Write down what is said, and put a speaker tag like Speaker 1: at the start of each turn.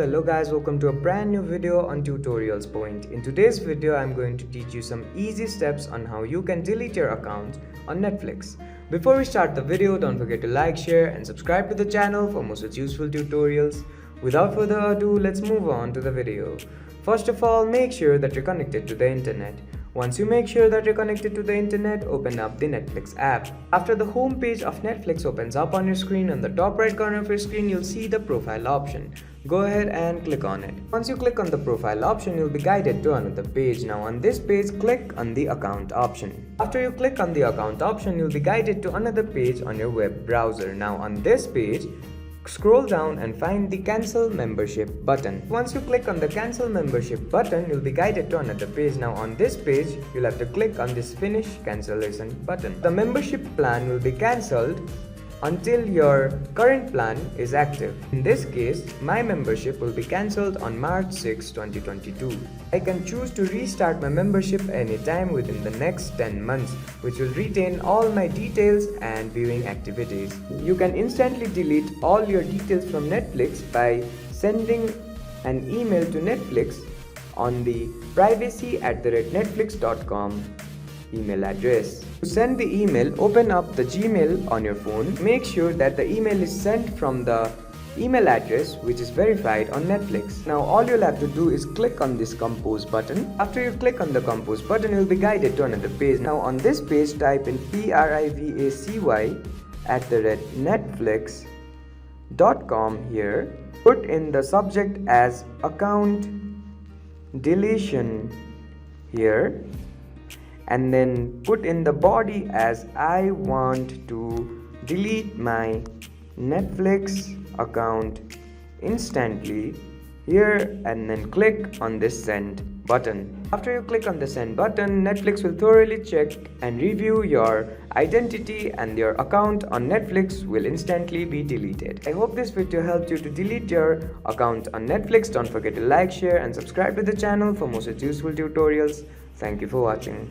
Speaker 1: Hello guys, welcome to a brand new video on Tutorials Point. In today's video, I'm going to teach you some easy steps on how you can delete your account on Netflix. Before we start the video, don't forget to like, share and subscribe to the channel for more such useful tutorials. Without further ado, let's move on to the video. First of all, make sure that you're connected to the internet. Once you make sure that you're connected to the internet, open up the Netflix app. After the home page of Netflix opens up on your screen, on the top right corner of your screen, you'll see the profile option. Go ahead and click on it. Once you click on the profile option, you'll be guided to another page. Now on this page, click on the account option. After you click on the account option, you'll be guided to another page on your web browser. Now on this page, scroll down and find the cancel membership button. Once you click on the cancel membership button, you'll be guided to another page. Now on this page, you'll have to click on this finish cancellation button. The membership plan will be cancelled until your current plan is active. In this case, my membership will be cancelled on March 6, 2022. I can choose to restart my membership anytime within the next 10 months, which will retain all my details and viewing activities. You can instantly delete all your details from Netflix by sending an email to Netflix on the privacy@netflix.com email address. To send the email, open up the Gmail on your phone. Make sure that the email is sent from the email address which is verified on Netflix. Now all you'll have to do is click on this compose button. After you click on the compose button, you'll be guided to another page. Now on this page, type in privacy@netflix.com here. Put in the subject as account deletion here, and then put in the body as I want to delete my Netflix account instantly here, and then click on this send button. After you click on the send button, Netflix will thoroughly check and review your identity, and your account on Netflix will instantly be deleted. I hope this video helped you to delete your account on Netflix. Don't forget to like, share and subscribe to the channel for more such useful tutorials. Thank you for watching.